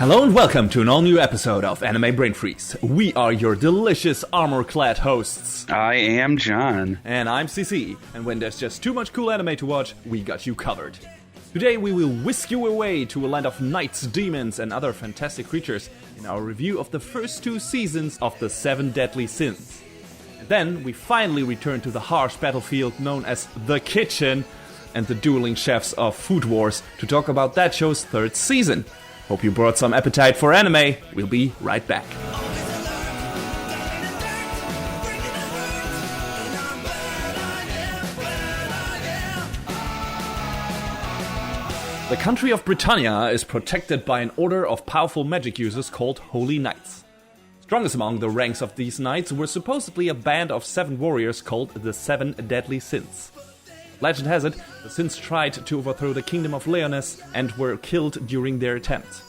Hello and welcome to an all-new episode of Anime Brain Freeze. We are your delicious armor-clad hosts. I am John. And I'm CC. And when there's just too much cool anime to watch, we got you covered. Today we will whisk you away to a land of knights, demons, and other fantastic creatures in our review of the first two seasons of the 7 Deadly Sins. And then we finally return to the harsh battlefield known as The Kitchen and the dueling chefs of Food Wars to talk about that show's third season. Hope you brought some appetite for anime. We'll be right back. The country of Britannia is protected by an order of powerful magic users called Holy Knights. Strongest among the ranks of these knights were supposedly a band of 7 warriors called the 7 Deadly Sins. Legend has it, the Sins tried to overthrow the kingdom of Leonis and were killed during their attempt.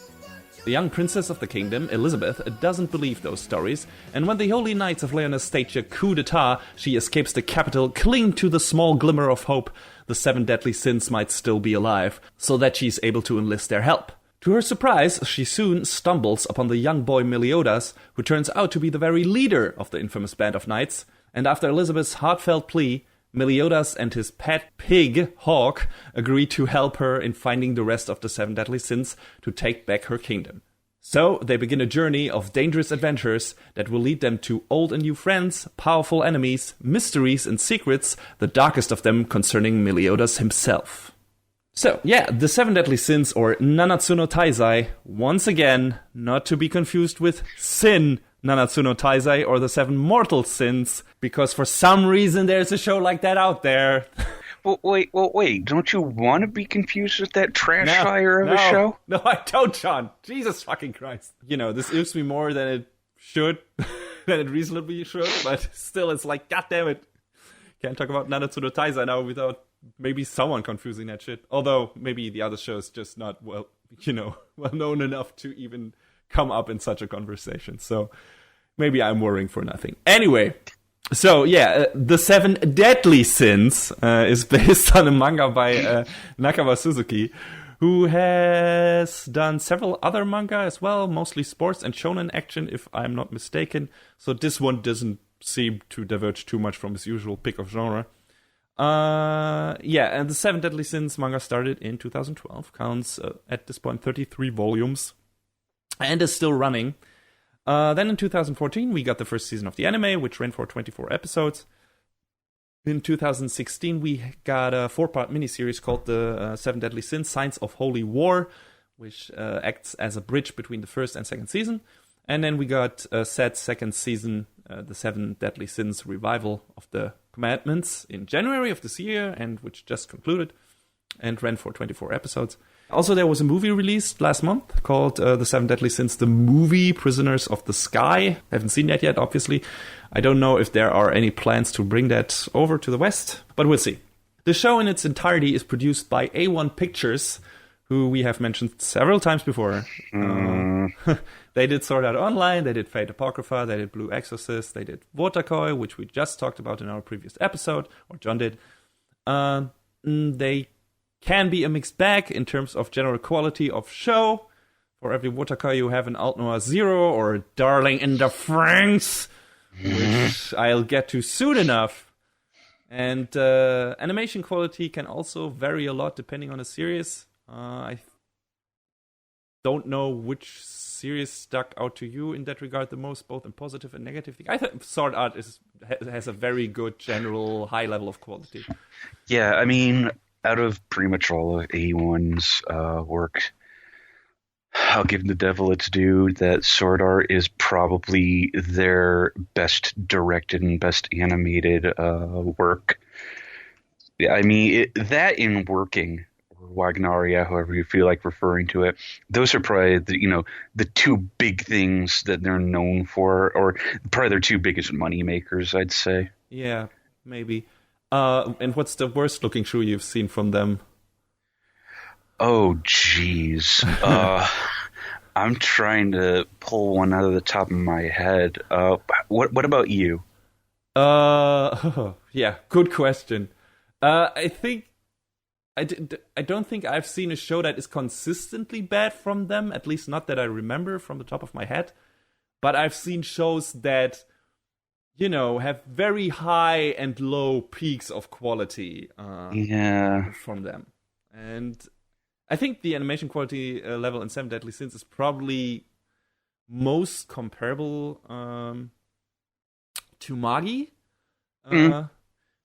The young princess of the kingdom, Elizabeth, doesn't believe those stories, and when the Holy Knights of Leonis stage a coup d'etat, she escapes the capital, clinging to the small glimmer of hope the 7 Deadly Sins might still be alive, so that she's able to enlist their help. To her surprise, she soon stumbles upon the young boy Meliodas, who turns out to be the very leader of the infamous band of knights, and after Elizabeth's heartfelt plea, Meliodas and his pet pig, Hawk, agree to help her in finding the rest of the 7 Deadly Sins to take back her kingdom. So, they begin a journey of dangerous adventures that will lead them to old and new friends, powerful enemies, mysteries and secrets, the darkest of them concerning Meliodas himself. So, yeah, the 7 Deadly Sins, or Nanatsu no Taizai, once again, not to be confused with Sin Nanatsu no Taizai, or the 7 Mortal Sins, because for some reason there's a show like that out there. Well, wait, don't you want to be confused with that trash fire of a show? No, I don't, John. Jesus fucking Christ. You know, this irks me more than it should, than it reasonably should, but still it's like, goddammit. Can't talk about Nanatsu no Taizai now without maybe someone confusing that shit. Although, maybe the other show's just not, well known enough to even come up in such a conversation. So, maybe I'm worrying for nothing. Anyway, so yeah, the 7 Deadly Sins is based on a manga by Nakaba Suzuki, who has done several other manga as well, mostly sports and shonen action, if I'm not mistaken. So this one doesn't seem to diverge too much from his usual pick of genre. And the 7 Deadly Sins manga started in 2012, counts at this point 33 volumes, and is still running. Then in 2014, we got the first season of the anime, which ran for 24 episodes. In 2016, we got a 4-part miniseries called the 7 Deadly Sins, Signs of Holy War, which acts as a bridge between the first and second season. And then we got a set second season, the 7 Deadly Sins revival of the Commandments in January of this year, and which just concluded and ran for 24 episodes. Also, there was a movie released last month called The 7 Deadly Sins, the movie, Prisoners of the Sky. I haven't seen that yet, obviously. I don't know if there are any plans to bring that over to the West, but we'll see. The show in its entirety is produced by A1 Pictures, who we have mentioned several times before. They did Sword Art Online, they did Fate Apocrypha, they did Blue Exorcist, they did Wotakoi, which we just talked about in our previous episode, or John did. They can be a mixed bag in terms of general quality of show. For every Wotakoi you have an Alt Noir Zero or Darling in the Franxx, which I'll get to soon enough. And animation quality can also vary a lot depending on the series. I don't know which series stuck out to you in that regard the most, both in positive and negative. I think Sword Art has a very good general high level of quality. Yeah, I mean, out of pretty much all of A1's work, I'll give the devil its due that Sword Art is probably their best directed and best animated work. I mean, that in working, or Wagnaria, however you feel like referring to it, those are probably the two big things that they're known for, or probably their two biggest money makers, I'd say. Yeah, maybe. And what's the worst looking shoe you've seen from them? Oh, jeez. I'm trying to pull one out of the top of my head. What about you? Yeah, good question. I think I don't think I've seen a show that is consistently bad from them, at least not that I remember from the top of my head. But I've seen shows that, have very high and low peaks of quality from them. And I think the animation quality level in Seven Deadly Sins is probably most comparable to Magi. Not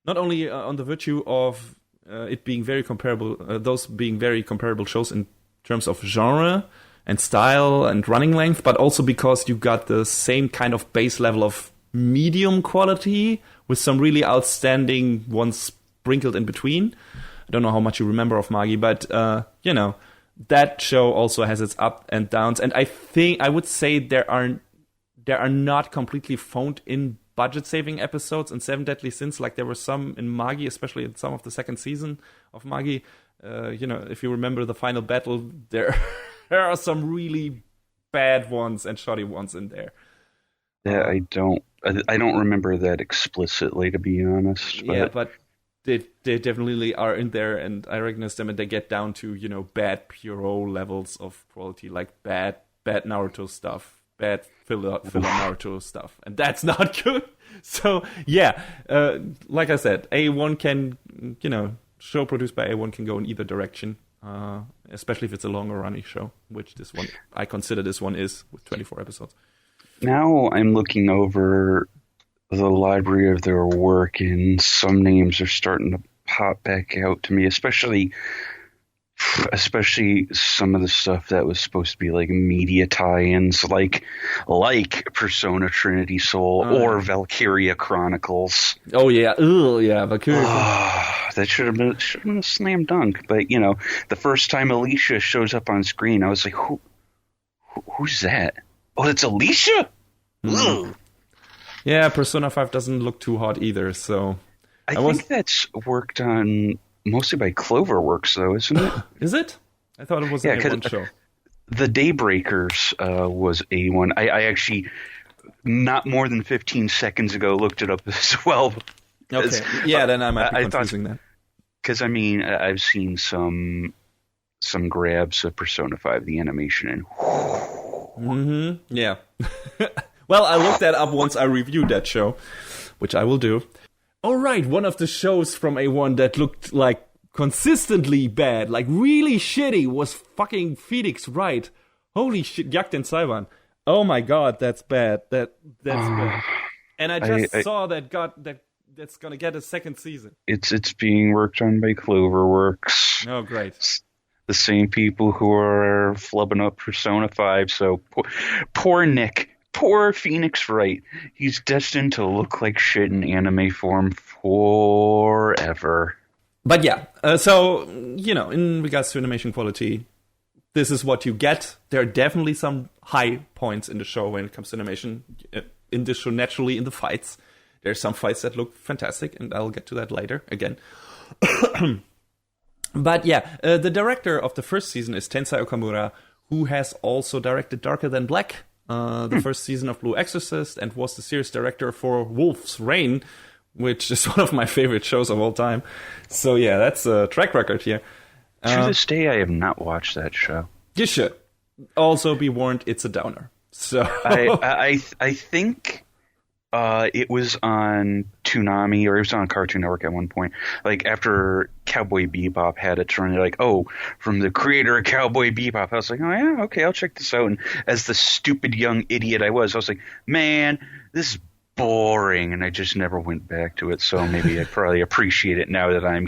only on the virtue of it being very comparable, those being very comparable shows in terms of genre and style and running length, but also because you got the same kind of base level of medium quality with some really outstanding ones sprinkled in between. I don't know how much you remember of Magi, but that show also has its up and downs. And I would say there are not completely phoned in budget saving episodes in Seven Deadly Sins, like there were some in Magi, especially in some of the second season of Magi. If you remember the final battle, there are some really bad ones and shoddy ones in there. Yeah, I don't remember that explicitly, to be honest. But... Yeah, but they definitely are in there, and I recognize them, and they get down to bad Puro levels of quality, like bad Naruto stuff, bad filler Naruto stuff, and that's not good. So yeah, like I said, A1 can show produced by A1 can go in either direction, especially if it's a longer running show, which I consider this one is, with 24 episodes. Now I'm looking over the library of their work, and some names are starting to pop back out to me, especially some of the stuff that was supposed to be like media tie-ins, like Persona Trinity Soul or Valkyria Chronicles. Oh yeah, Valkyria. That should have been a slam dunk. But the first time Alicia shows up on screen, I was like, who's that? Oh, it's Alicia. Mm. Yeah, Persona 5 doesn't look too hot either. So I think that's worked on mostly by Cloverworks, though, isn't it? Is it? I thought it was an A1 show. The Daybreakers was A1. I actually, not more than 15 seconds ago, looked it up as well. Okay. Yeah, then I might be confusing that. Because, I've seen some grabs of Persona 5, the animation, and... Mm-hmm. Yeah. Well, I looked that up once I reviewed that show, which I will do. All right, one of the shows from A1 that looked like consistently bad, like really shitty, was fucking Phoenix Wright. Holy shit, Yakuten Saiban. Oh my god, that's bad. That's bad. And I just saw that's gonna get a second season. It's being worked on by Cloverworks. Oh, great. The same people who are flubbing up Persona 5, so poor Nick. Poor Phoenix Wright. He's destined to look like shit in anime form forever. But yeah, so, in regards to animation quality, this is what you get. There are definitely some high points in the show when it comes to animation. In this show, naturally, in the fights. There's some fights that look fantastic, and I'll get to that later again. But yeah, the director of the first season is Tensai Okamura, who has also directed Darker Than Black, the first season of Blue Exorcist, and was the series director for Wolf's Rain, which is one of my favorite shows of all time. So yeah, that's a track record here. To this day, I have not watched that show. You should. Also be warned, it's a downer. So I think it was on Toonami, or it was on Cartoon Network at one point. Like after Cowboy Bebop had its run, like, from the creator of Cowboy Bebop. I was like, oh yeah, okay, I'll check this out. And as the stupid young idiot I was like, man, this is boring, and I just never went back to it. So maybe I probably appreciate it now that I'm,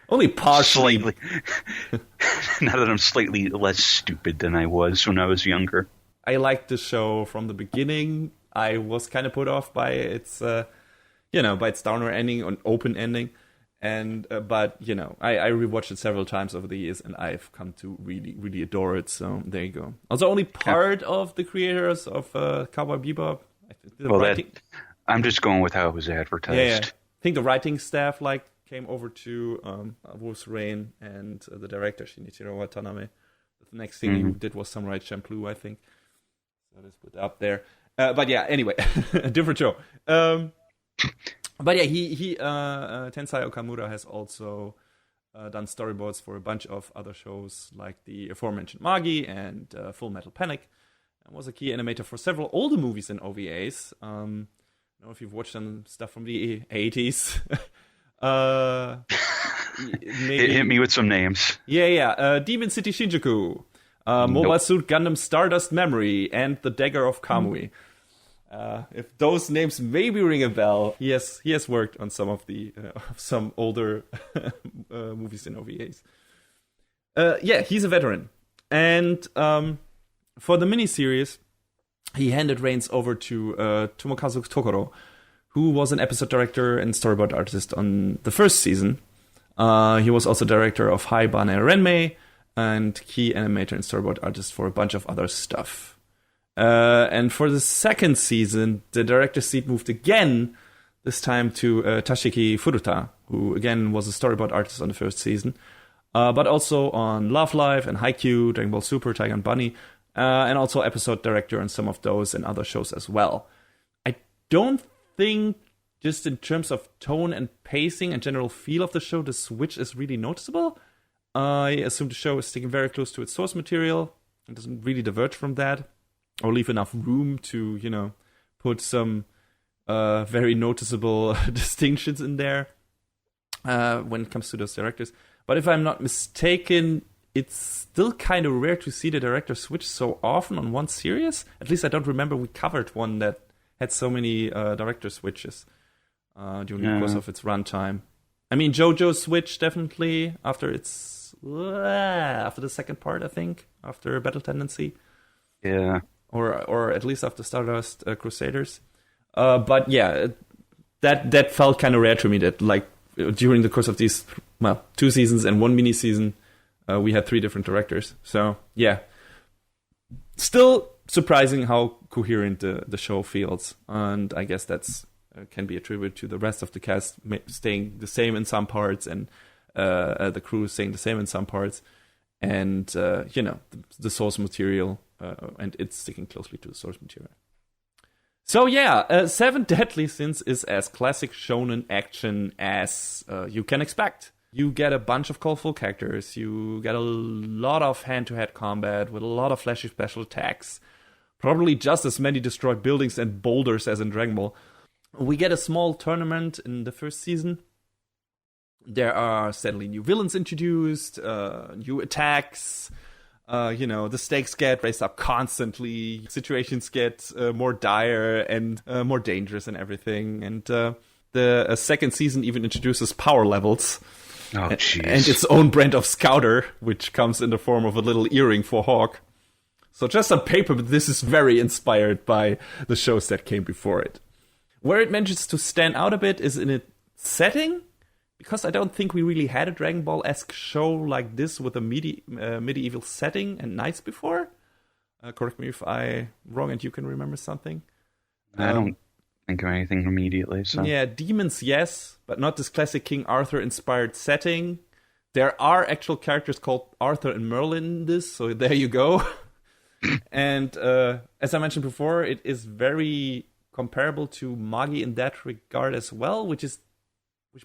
only partially. Now that I'm slightly less stupid than I was when I was younger. I liked the show from the beginning. I was kind of put off by its, by its downer ending, or open ending, and but I rewatched it several times over the years, and I've come to really, really adore it. So there you go. Also, only part of the creators of Cowboy Bebop. I'm just going with how it was advertised. Yeah. I think the writing staff came over to Wolf's Rain, and the director Shinichiro Watanabe. The next thing he did was Samurai Champloo, I think. So let's put up there. But yeah, anyway, a different show. But yeah, he Tensai Okamura has also done storyboards for a bunch of other shows like the aforementioned Magi and Full Metal Panic, and was a key animator for several older movies and OVAs. I don't know if you've watched some stuff from the 80s. Maybe... Hit me with some names. Yeah. Demon City Shinjuku, Mobile Suit Gundam Stardust Memory, and The Dagger of Kamui. If those names maybe ring a bell, he has worked on some of the some older movies and OVAs. He's a veteran, and for the miniseries, he handed reins over to Tomokazu Tokoro, who was an episode director and storyboard artist on the first season. He was also director of Haibane Renmei and key animator and storyboard artist for a bunch of other stuff. And for the second season, the director's seat moved again, this time to Tashiki Furuta, who again was a storyboard artist on the first season, but also on Love Live and Haikyuu, Dragon Ball Super, Tiger and Bunny, and also episode director on some of those and other shows as well. I don't think, just in terms of tone and pacing and general feel of the show, the switch is really noticeable. I assume the show is sticking very close to its source material and doesn't really diverge from that, or leave enough room to, put some very noticeable distinctions in there when it comes to those directors. But if I'm not mistaken, it's still kind of rare to see the director switch so often on one series. At least I don't remember we covered one that had so many director switches during the course of its runtime. I mean, JoJo switched definitely after the second part, I think, after Battle Tendency. Yeah. Or at least after Stardust Crusaders. But yeah, that felt kind of rare to me, that like during the course of these, 2 seasons and 1 mini-season, we had 3 different directors. So yeah, still surprising how coherent the show feels. And I guess that's can be attributed to the rest of the cast staying the same in some parts, and the crew staying the same in some parts. And, the source material, and it's sticking closely to the source material. So yeah, 7 Deadly Sins is as classic shonen action as you can expect. You get a bunch of colorful characters, you get a lot of hand-to-head combat with a lot of flashy special attacks, probably just as many destroyed buildings and boulders as in Dragon Ball. We get a small tournament in the first season. There are steadily new villains introduced, new attacks. The stakes get raised up constantly. Situations get more dire and more dangerous and everything. And the second season even introduces power levels. Oh, jeez. And its own brand of Scouter, which comes in the form of a little earring for Hawk. So just on paper, but this is very inspired by the shows that came before it. Where it manages to stand out a bit is in its setting, because I don't think we really had a Dragon Ball-esque show like this with a medieval setting and knights before. Correct me if I'm wrong and you can remember something. I don't think of anything immediately. So. Yeah, demons, yes, but not this classic King Arthur-inspired setting. There are actual characters called Arthur and Merlin in this, so there you go. And as I mentioned before, it is very comparable to Magi in that regard as well, which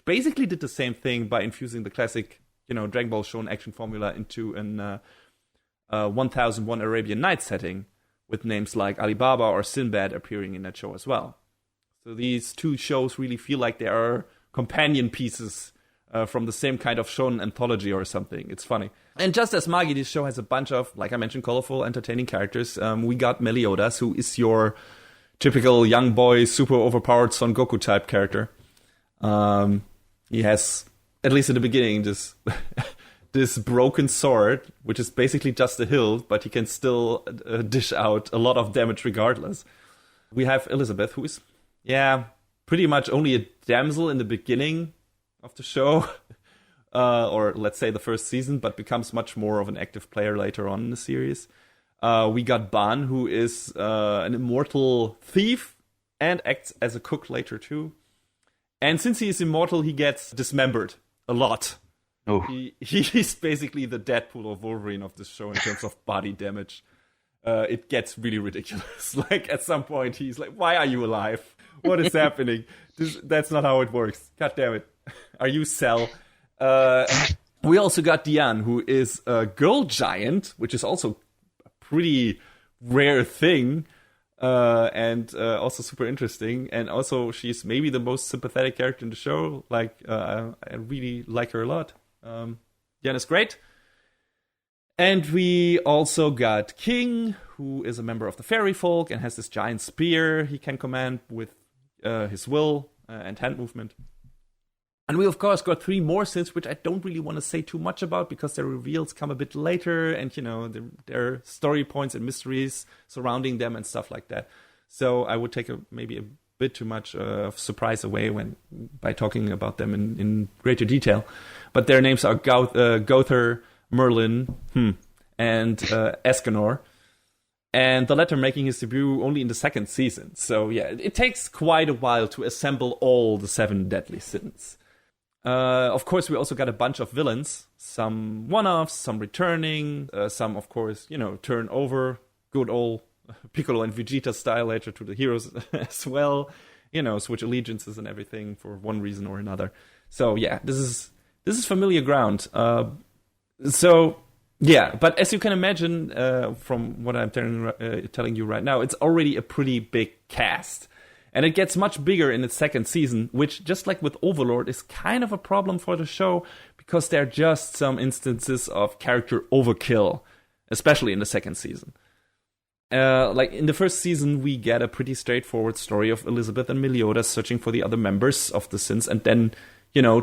basically did the same thing by infusing the classic, Dragon Ball Shonen Action formula into an 1001 Arabian Nights setting, with names like Alibaba or Sinbad appearing in that show as well. So these 2 shows really feel like they are companion pieces from the same kind of shonen anthology or something. It's funny. And just as Magi, this show has a bunch of, like I mentioned, colorful, entertaining characters. We got Meliodas, who is your typical young boy, super overpowered Son Goku type character. He has, at least in the beginning, this broken sword, which is basically just a hilt, but he can still dish out a lot of damage regardless. We have Elizabeth, who is, pretty much only a damsel in the beginning of the show, or let's say the first season, but becomes much more of an active player later on in the series. We got Ban, who is an immortal thief and acts as a cook later too. And since he is immortal, he gets dismembered a lot. Oh. He's basically the Deadpool or Wolverine of this show in terms of body damage. It gets really ridiculous. Like, at some point, he's like, why are you alive? What is happening? That's not how it works. God damn it. Are you Cell? We also got Diane, who is a girl giant, which is also a pretty rare thing, and also super interesting. And also, she's maybe the most sympathetic character in the show. Like, I really like her a lot. Diane is great. And we also got King, who is a member of the fairy folk and has this giant spear he can command with his will and hand movement. And we, of course, got 3 more synths, which I don't really want to say too much about because their reveals come a bit later, and, there are story points and mysteries surrounding them and stuff like that. So I would take maybe a bit too much of surprise away by talking about them in greater detail. But their names are Gother, Merlin, and Escanor. And the latter making his debut only in the 2nd season. So yeah, it takes quite a while to assemble all the 7 deadly sins. Of course, we also got a bunch of villains. Some one-offs, some returning, some, of course, turn over. Good old Piccolo and Vegeta style later to the heroes as well. Switch allegiances and everything for one reason or another. So yeah, this is familiar ground. But as you can imagine, from what I'm telling you right now, it's already a pretty big cast. And it gets much bigger in its 2nd season, which, just like with Overlord, is kind of a problem for the show, because there are just some instances of character overkill, especially in the 2nd season. Like in the 1st season, we get a pretty straightforward story of Elizabeth and Meliodas searching for the other members of the Sins, and then,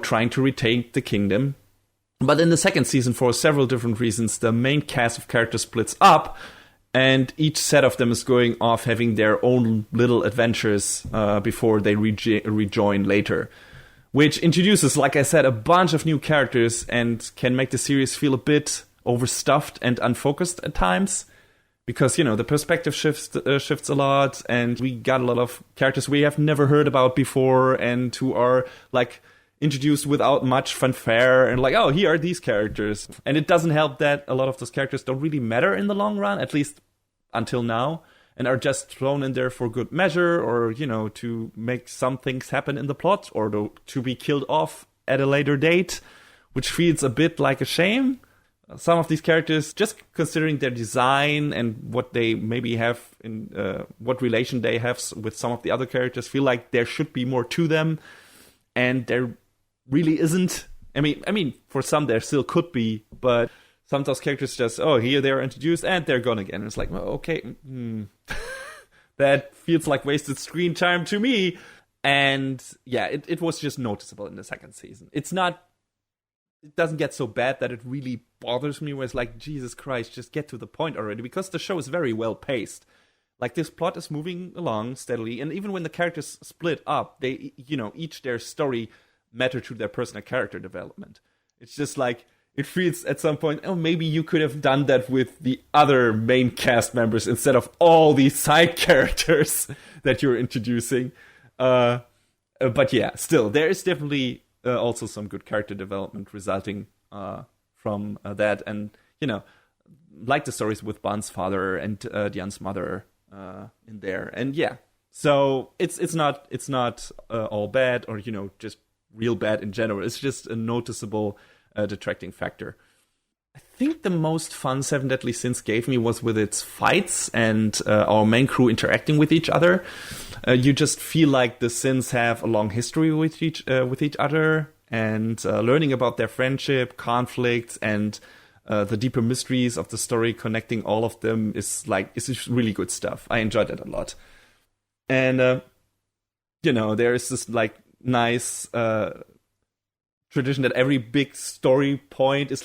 trying to retake the kingdom. But in the 2nd season, for several different reasons, the main cast of characters splits up, and each set of them is going off having their own little adventures before they rejoin later. Which introduces, like I said, a bunch of new characters and can make the series feel a bit overstuffed and unfocused at times. Because, the perspective shifts a lot, and we got a lot of characters we have never heard about before and who are, like, introduced without much fanfare, and like, oh, here are these characters. And it doesn't help that a lot of those characters don't really matter in the long run, at least until now, and are just thrown in there for good measure, or, to make some things happen in the plot, or to be killed off at a later date, which feels a bit like a shame. Some of these characters, just considering their design and what they maybe have in what relation they have with some of the other characters, feel like there should be more to them, and there really isn't. I mean, for some there still could be, but some of those characters just, here they're introduced and they're gone again. And it's like, well, okay, that feels like wasted screen time to me. And yeah, it was just noticeable in the 2nd season. It doesn't get so bad that it really bothers me, where it's like, Jesus Christ, just get to the point already, because the show is very well paced. Like, this plot is moving along steadily, and even when the characters split up, they, each their story matter to their personal character development. It's just like, it feels at some point, maybe you could have done that with the other main cast members instead of all these side characters that you're introducing. But yeah, still, there is definitely also some good character development resulting from that. And, like the stories with Ban's father and Diane's mother in there. And yeah, so it's not all bad, or, just real bad in general. It's just a noticeable detracting factor. I think the most fun Seven Deadly Sins gave me was with its fights and our main crew interacting with each other. You just feel like the Sins have a long history with each other, and learning about their friendship, conflicts, and the deeper mysteries of the story connecting all of them is just really good stuff. I enjoyed it a lot. And there is this nice tradition that every big story point is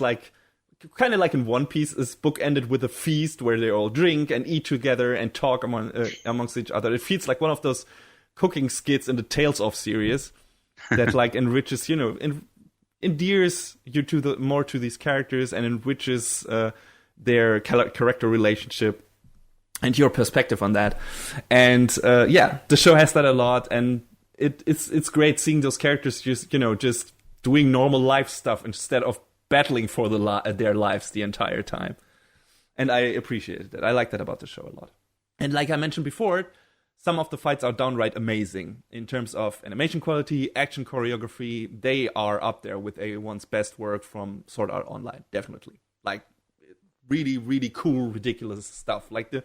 kind of like in One Piece, is bookended with a feast where they all drink and eat together and talk amongst each other. It feels like one of those cooking skits in the Tales of series that enriches, endears you more to these characters and enriches their character relationship and your perspective on that. And the show has that a lot, and it's great seeing those characters just doing normal life stuff instead of battling for their lives the entire time. And I appreciated that. I like that about the show a lot. And like I mentioned before, some of the fights are downright amazing in terms of animation quality, action choreography. They are up there with A1's best work from Sword Art Online, definitely. Like, really, really cool, ridiculous stuff. Like the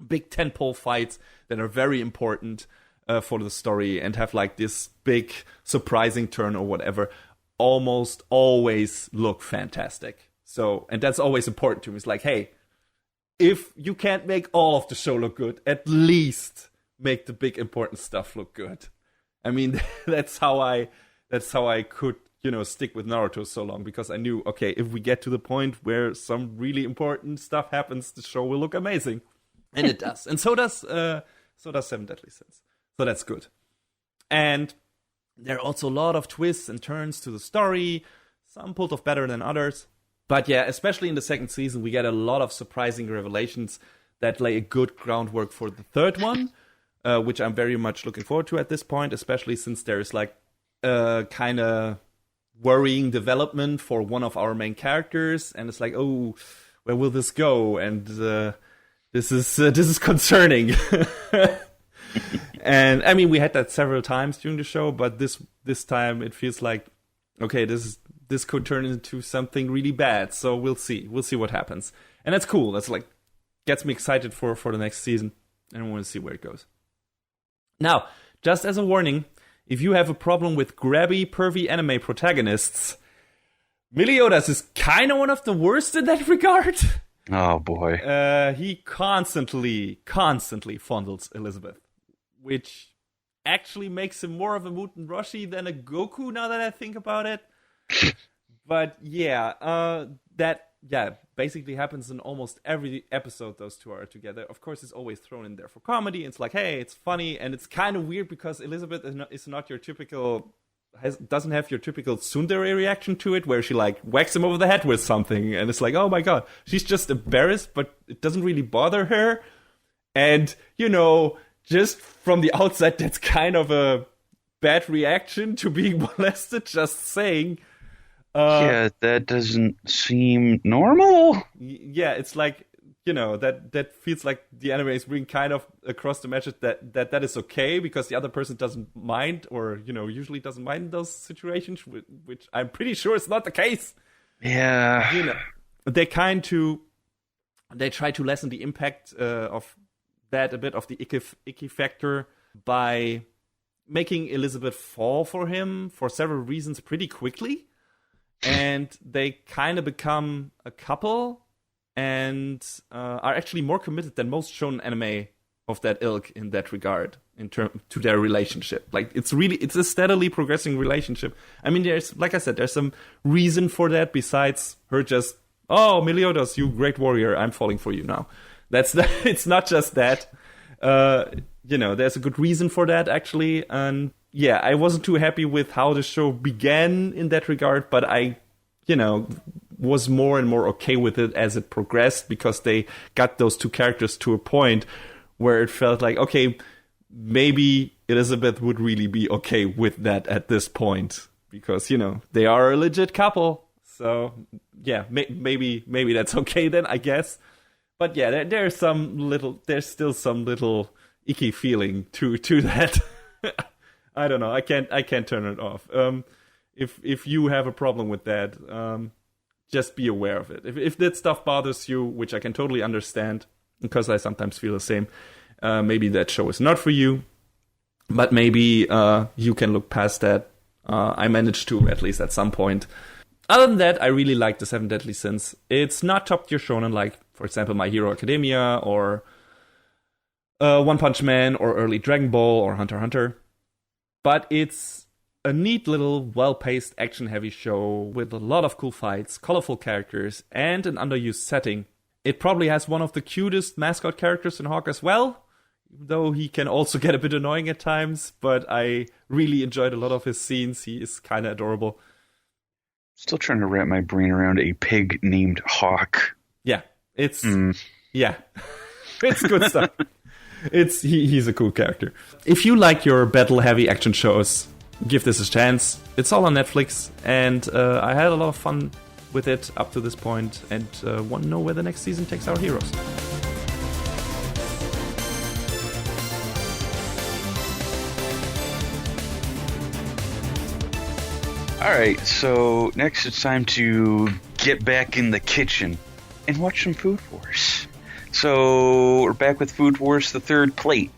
big tentpole fights that are very important for the story and have like this big surprising turn or whatever, almost always look fantastic. So, and that's always important to me. It's like, hey, if you can't make all of the show look good, at least make the big important stuff look good. I mean, that's how I could, stick with Naruto so long, because I knew, okay, if we get to the point where some really important stuff happens, the show will look amazing. And it does. And so does Seven Deadly Sins. So that's good. And there are also a lot of twists and turns to the story. Some pulled off better than others. But yeah, especially in the second season, we get a lot of surprising revelations that lay a good groundwork for the third one, which I'm very much looking forward to at this point, especially since there is like a kind of worrying development for one of our main characters. And it's like, oh, where will this go? And this is concerning. And I mean, we had that several times during the show, but this time it feels like, okay, this could turn into something really bad. So we'll see what happens. And that's cool. That's like, gets me excited for the next season. And I want to see where it goes. Now, just as a warning, if you have a problem with grabby, pervy anime protagonists, Meliodas is kind of one of the worst in that regard. Oh boy. He constantly fondles Elizabeth, which actually makes him more of a Muten Roshi than a Goku now that I think about it. But yeah, that basically happens in almost every episode those two are together. Of course, it's always thrown in there for comedy. It's like, hey, it's funny, and it's kind of weird because Elizabeth is not your typical, doesn't have your typical tsundere reaction to it, where she like whacks him over the head with something, and it's like, oh my god, she's just embarrassed, but it doesn't really bother her. And just from the outside, that's kind of a bad reaction to being molested. Just saying. Yeah, that doesn't seem normal. Yeah, it's like, that feels like the anime is bringing kind of across the message that is okay because the other person doesn't mind, or, usually doesn't mind in those situations, which I'm pretty sure is not the case. Yeah. They try to lessen the impact of that a bit, of the icky factor, by making Elizabeth fall for him for several reasons pretty quickly. And they kind of become a couple and are actually more committed than most shonen anime of that ilk in that regard, to their relationship. Like, it's a steadily progressing relationship. I mean, like I said, there's some reason for that besides her just, oh, Meliodas, you great warrior, I'm falling for you now. It's not just that. There's a good reason for that, actually. And yeah, I wasn't too happy with how the show began in that regard, but I, was more and more okay with it as it progressed, because they got those two characters to a point where it felt like, okay, maybe Elizabeth would really be okay with that at this point, because, they are a legit couple. So yeah, maybe that's okay then, I guess. But yeah, there's still some little icky feeling to that. I don't know. I can't turn it off. If you have a problem with that, just be aware of it. If that stuff bothers you, which I can totally understand, because I sometimes feel the same, maybe that show is not for you. But maybe you can look past that. I managed to, at least at some point. Other than that, I really like the Seven Deadly Sins. It's not top tier shonen like, for example, My Hero Academia or One Punch Man or early Dragon Ball or Hunter x Hunter. But it's a neat little, well-paced, action-heavy show with a lot of cool fights, colorful characters, and an underused setting. It probably has one of the cutest mascot characters in Hawk as well, even though he can also get a bit annoying at times, but I really enjoyed a lot of his scenes. He is kind of adorable. Still trying to wrap my brain around a pig named Hawk. Yeah, it's it's good stuff. He's a cool character. If you like your battle-heavy action shows, give this a chance. It's all on Netflix, and I had a lot of fun with it up to this point, and want to know where the next season takes our heroes. right, so next it's time to get back in the kitchen and watch some Food Wars. So we're back with Food Wars, the third plate.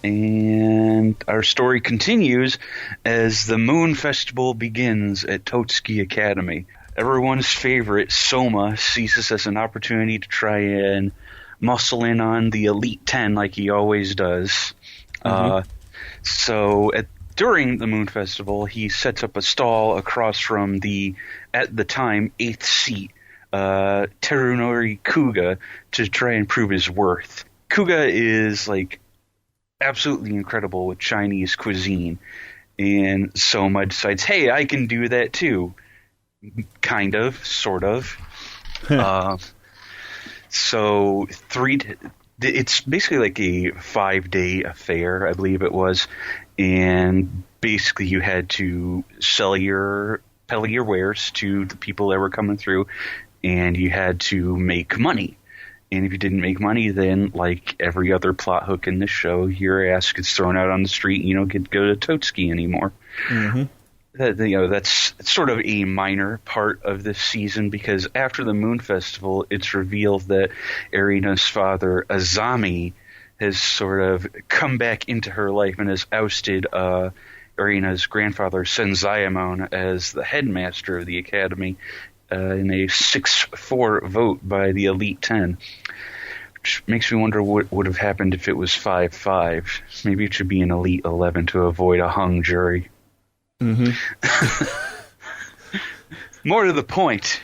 And our story continues as the Moon Festival begins at Totsuki Academy. Everyone's favorite, Soma, sees this as an opportunity to try and muscle in on the Elite 10 like he always does. During the Moon Festival, he sets up a stall across from the, at the time, 8th seat, Terunori Kuga, to try and prove his worth. Kuga is, like, absolutely incredible with Chinese cuisine, and Soma decides, hey, I can do that too. Kind of, sort of. It's basically like a 5-day affair, I believe it was, and basically you had to peddle your wares to the people that were coming through, and you had to make money. And if you didn't make money, then, like every other plot hook in this show, your ass gets thrown out on the street and you don't get to go to Totsuki anymore. That's sort of a minor part of this season, because after the Moon Festival, it's revealed that Erina's father, Azami, has sort of come back into her life and has ousted Erina's grandfather, Senzayamon, as the headmaster of the academy in a 6-4 vote by the Elite 10. Which makes me wonder what would have happened if it was 5-5. Maybe it should be an Elite 11 to avoid a hung jury. More to the point,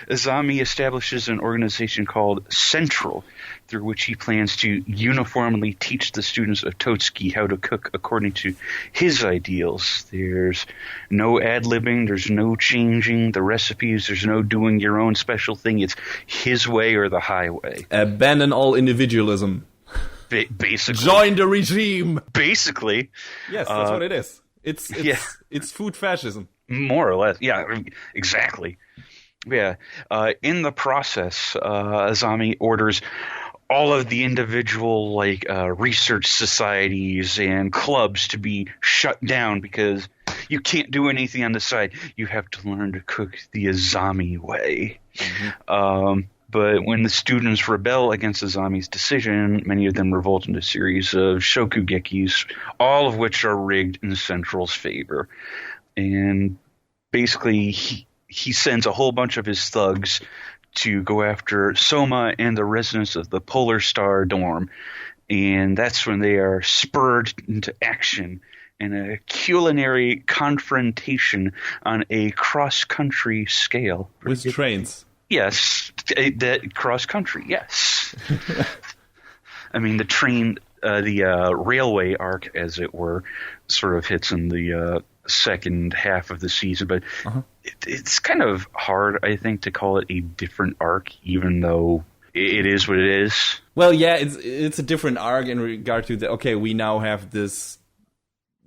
Azami establishes an organization called Central, through which he plans to uniformly teach the students of Totsuki how to cook according to his ideals. There's no ad-libbing, there's no changing the recipes, there's no doing your own special thing. It's his way or the highway. Abandon all individualism. Basically. Join the regime! Basically. Yes, that's what it is. It's food fascism. More or less. Yeah, exactly. Yeah. In the process, Azami orders all of the individual research societies and clubs to be shut down because you can't do anything on the side. You have to learn to cook the Azami way. But when the students rebel against Azami's decision, many of them revolt into a series of shokugekis, all of which are rigged in Central's favor. And basically, he sends a whole bunch of his thugs to go after Soma and the residents of the Polar Star dorm. And that's when they are spurred into action in a culinary confrontation on a cross-country scale. With trains. Yes, that cross-country, yes. I mean, the train, the railway arc, as it were, sort of hits in the second half of the season, but it's kind of hard, I think, to call it a different arc, even though it is what it is. Well, yeah, it's a different arc in regard to we now have this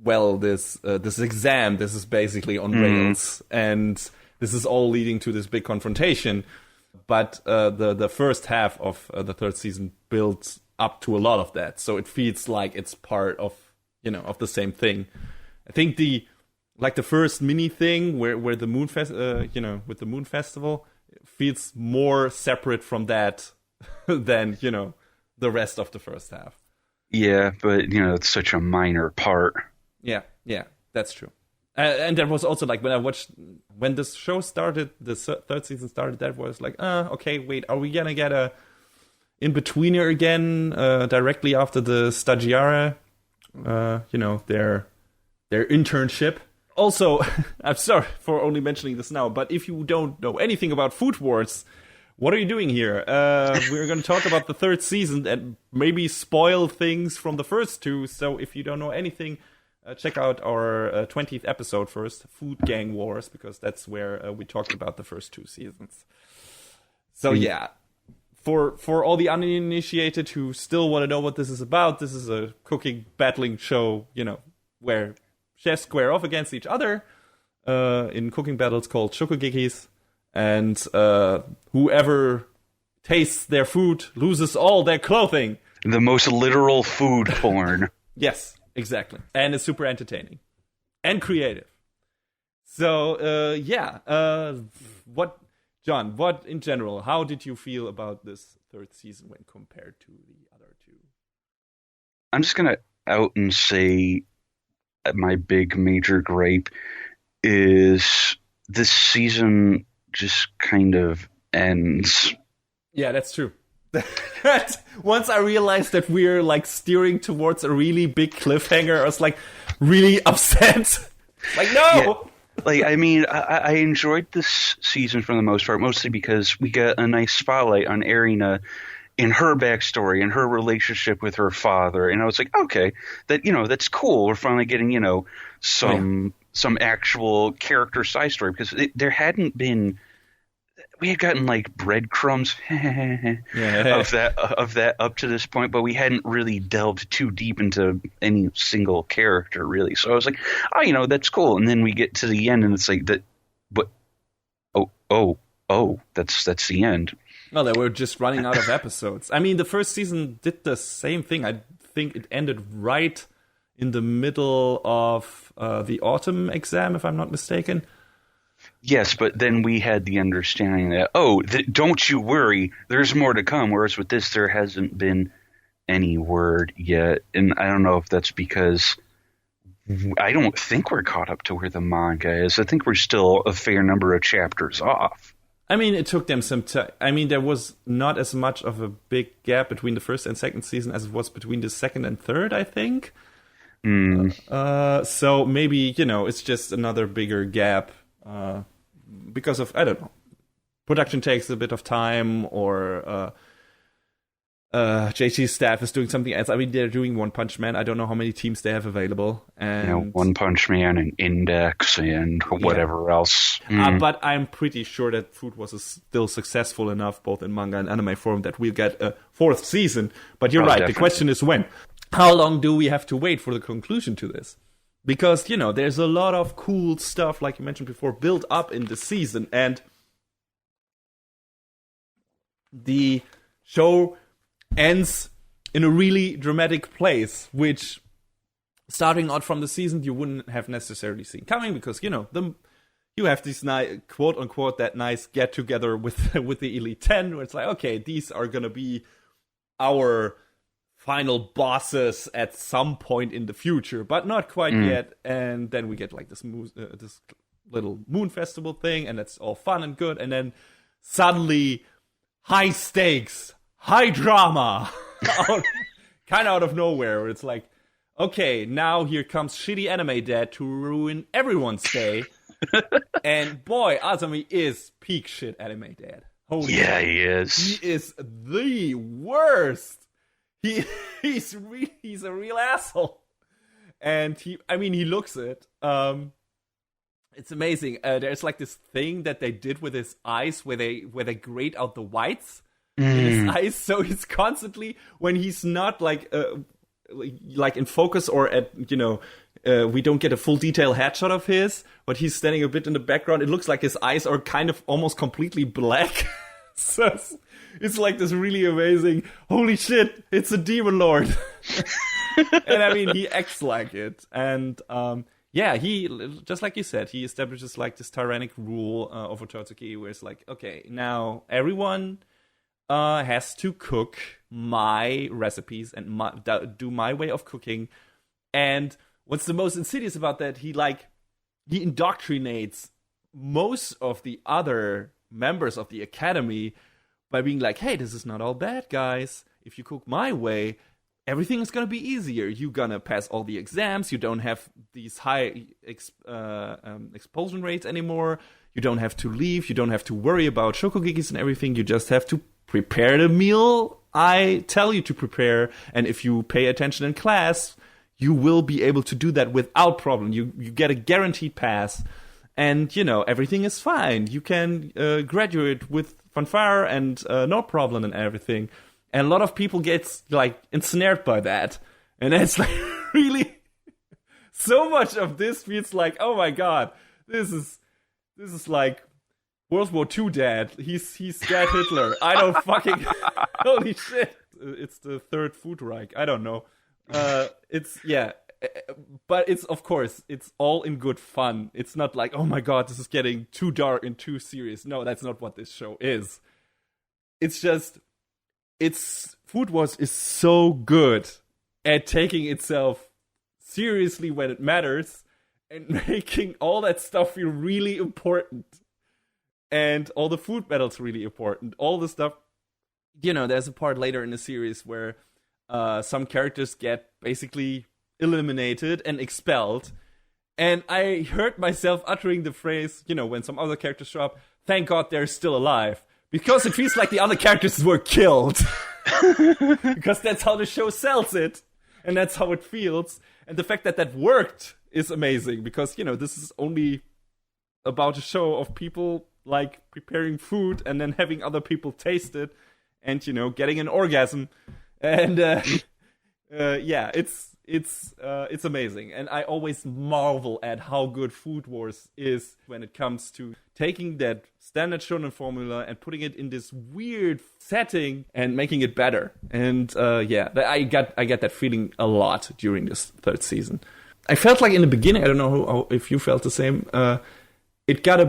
exam. This is basically on rails, and this is all leading to this big confrontation. But the first half of the third season builds up to a lot of that, so it feels like it's part of the same thing. I think the first mini thing where the Moon with the Moon Festival, it feels more separate from that than the rest of the first half. Yeah, but it's such a minor part. Yeah, that's true. And that was also when this show started, the third season started, that was okay, wait, are we gonna get a in-betweener again directly after the Stagiare, their internship? Also, I'm sorry for only mentioning this now, but if you don't know anything about Food Wars, what are you doing here? We're going to talk about the third season and maybe spoil things from the first two, so if you don't know anything, check out our 20th episode first, Food Gang Wars, because that's where we talked about the first two seasons. So yeah, for all the uninitiated who still want to know what this is about, this is a cooking battling show, where chefs square off against each other in cooking battles called shokugekis, and whoever tastes their food loses all their clothing. The most literal food porn. Yes. Exactly. And it's super entertaining. And creative. So, what in general, how did you feel about this third season when compared to the other two? I'm just gonna out and say my big major gripe is this season just kind of ends. Yeah, that's true. Once I realized that we're like steering towards a really big cliffhanger, I was like really upset. Like, no! Yeah. Like, I mean, I enjoyed this season for the most part, mostly because we got a nice spotlight on Erina in her backstory and her relationship with her father. And I was like, okay, that's cool. We're finally getting, some actual character side story, because there hadn't been. We had gotten like breadcrumbs of that up to this point, but we hadn't really delved too deep into any single character, really. So I was like, oh, that's cool. And then we get to the end, and it's like that, but that's the end. Well, they were just running out of episodes. I mean, the first season did the same thing. I think it ended right in the middle of the autumn exam, if I'm not mistaken. Yes, but then we had the understanding that, don't you worry, there's more to come. Whereas with this, there hasn't been any word yet. And I don't know if that's because I don't think we're caught up to where the manga is. I think we're still a fair number of chapters off. I mean, it took them some time. I mean, there was not as much of a big gap between the first and second season as it was between the second and third, I think. So maybe, it's just another bigger gap. Because of, I don't know, production takes a bit of time, or JT's staff is doing something else. I mean, they're doing One Punch Man. I don't know how many teams they have available. And One Punch Man and Index and whatever else. But I'm pretty sure that Food was still successful enough, both in manga and anime form, that we'll get a fourth season. But you're right, definitely. The question is when. How long do we have to wait for the conclusion to this? Because, there's a lot of cool stuff, like you mentioned before, built up in the season. And the show ends in a really dramatic place, which, starting out from the season, you wouldn't have necessarily seen coming. Because, you have this nice, quote-unquote, that nice get-together with the Elite Ten, where it's like, okay, these are going to be our final bosses at some point in the future, but not quite yet. And then we get like this little moon festival thing, and it's all fun and good. And then suddenly, high stakes, high drama, kind of out of nowhere. Where it's like, okay, now here comes shitty anime dad to ruin everyone's day. And boy, Azami is peak shit anime dad. Holy yeah, he is. He is the worst. He's a real asshole, and he looks it. It's amazing. There's like this thing that they did with his eyes, where they grate out the whites in his eyes, so he's constantly, when he's not like in focus, or at we don't get a full detail headshot of his, but he's standing a bit in the background. It looks like his eyes are kind of almost completely black. So it's like this really amazing, holy shit, it's a demon lord. And I mean, he acts like it. And he, just like you said, he establishes like this tyrannic rule over Totsuki, where it's like, okay, now everyone has to cook my recipes and do my way of cooking. And what's the most insidious about that, he indoctrinates most of the other members of the academy by being like, hey, this is not all bad, guys. If you cook my way, everything is going to be easier. You're going to pass all the exams. You don't have these high expulsion rates anymore. You don't have to leave. You don't have to worry about shokugekis and everything. You just have to prepare the meal I tell you to prepare. And if you pay attention in class, you will be able to do that without problem. You get a guaranteed pass. And, everything is fine. You can graduate with fanfare and no problem and everything. And a lot of people get, ensnared by that. And it's, really... so much of this feels like, oh my god, this is like World War II dad. He's Dad Hitler. I don't fucking... Holy shit. It's the third Food Reich. I don't know. But it's, of course, it's all in good fun. It's not like, oh my god, this is getting too dark and too serious. No, that's not what this show is. It's just, Food Wars is so good at taking itself seriously when it matters and making all that stuff feel really important. And all the food battles really important. All the stuff, there's a part later in the series where some characters get basically eliminated and expelled. And I heard myself uttering the phrase, when some other characters show up, thank God they're still alive. Because it feels like the other characters were killed. Because that's how the show sells it. And that's how it feels. And the fact that that worked is amazing. Because, this is only about a show of people, like, preparing food and then having other people taste it. And, getting an orgasm. And, it's amazing. And I always marvel at how good Food Wars is when it comes to taking that standard shonen formula and putting it in this weird setting and making it better. And I get that feeling a lot during this third season. I felt like in the beginning, I don't know if you felt the same, it got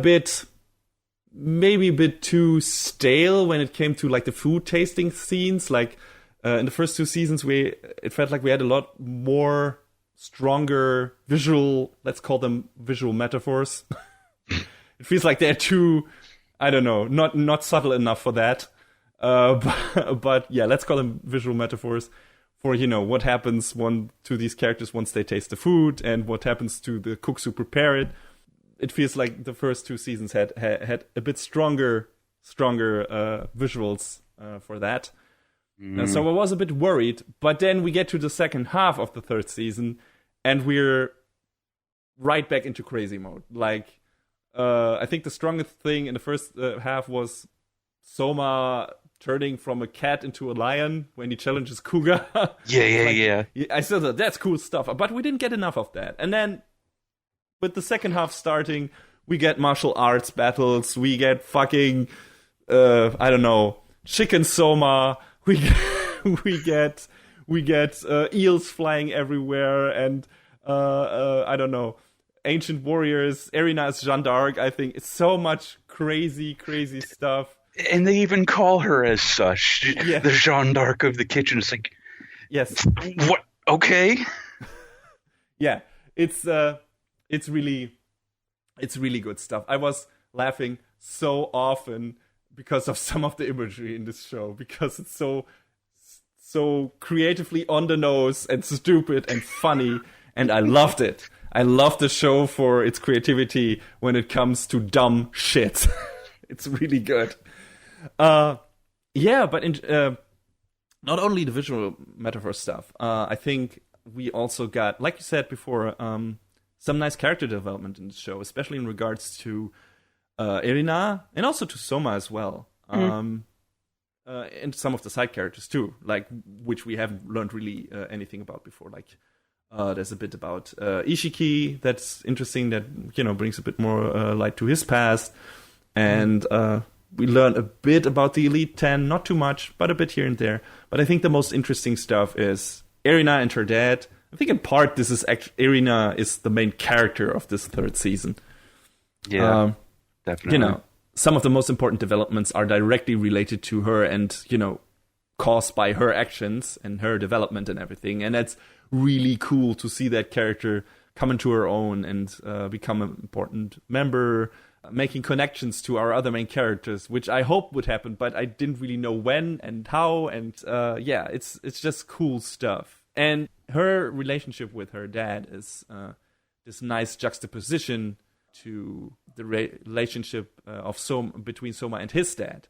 maybe a bit too stale when it came to like the food tasting scenes. Like in the first two seasons, it felt like we had a lot more stronger visual, let's call them visual metaphors. It feels like they're too, I don't know, not subtle enough for that. But yeah, let's call them visual metaphors for, what happens to these characters once they taste the food and what happens to the cooks who prepare it. It feels like the first two seasons had a bit stronger visuals for that. So I was a bit worried, but then we get to the second half of the third season, and we're right back into crazy mode. Like, I think the strongest thing in the first half was Soma turning from a cat into a lion when he challenges Kuga. Yeah. I still thought that's cool stuff, but we didn't get enough of that. And then with the second half starting, we get martial arts battles, we get fucking, chicken Soma. We get eels flying everywhere, and ancient warriors. Erina is Jeanne d'Arc. I think it's so much crazy stuff. And they even call her as such, yeah. The Jeanne d'Arc of the kitchen. It's like, yes, what? Okay, yeah, it's really good stuff. I was laughing so often because of some of the imagery in this show, because it's so creatively on the nose and stupid and funny, and I loved it. I love the show for its creativity when it comes to dumb shit. It's really good. But not only the visual metaphor stuff, I think we also got, like you said before, some nice character development in the show, especially in regards to Erina, and also to Soma as well. And some of the side characters too, like, which we haven't learned really anything about before. Like, there's a bit about Ishiki that's interesting, that, brings a bit more light to his past. And we learn a bit about the Elite 10, not too much, but a bit here and there. But I think the most interesting stuff is Erina and her dad. I think in part this is Erina is the main character of this third season. Yeah, definitely. Some of the most important developments are directly related to her and, caused by her actions and her development and everything. And that's really cool to see that character come into her own and become an important member, making connections to our other main characters, which I hope would happen, but I didn't really know when and how. And it's just cool stuff. And her relationship with her dad is this nice juxtaposition to the relationship between Soma and his dad,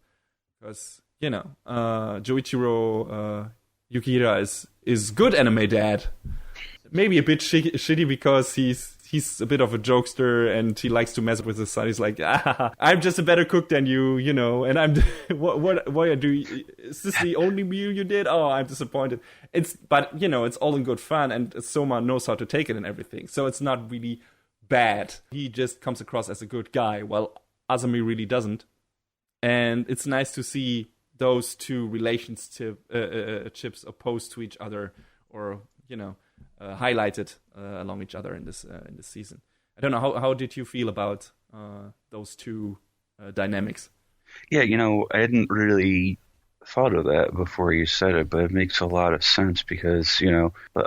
because Joichiro Yukihira is good anime dad, maybe a bit shitty because he's a bit of a jokester and he likes to mess with his son. He's like, I'm just a better cook than you, and I'm what is this the only meal you did? Oh, I'm disappointed. It's all in good fun, and Soma knows how to take it and everything, so it's not really bad. He just comes across as a good guy, while Azami really doesn't. And it's nice to see those two relationships opposed to each other, or highlighted along each other in this season. I don't know, how did you feel about those two dynamics? Yeah, I hadn't really thought of that before you said it, but it makes a lot of sense because,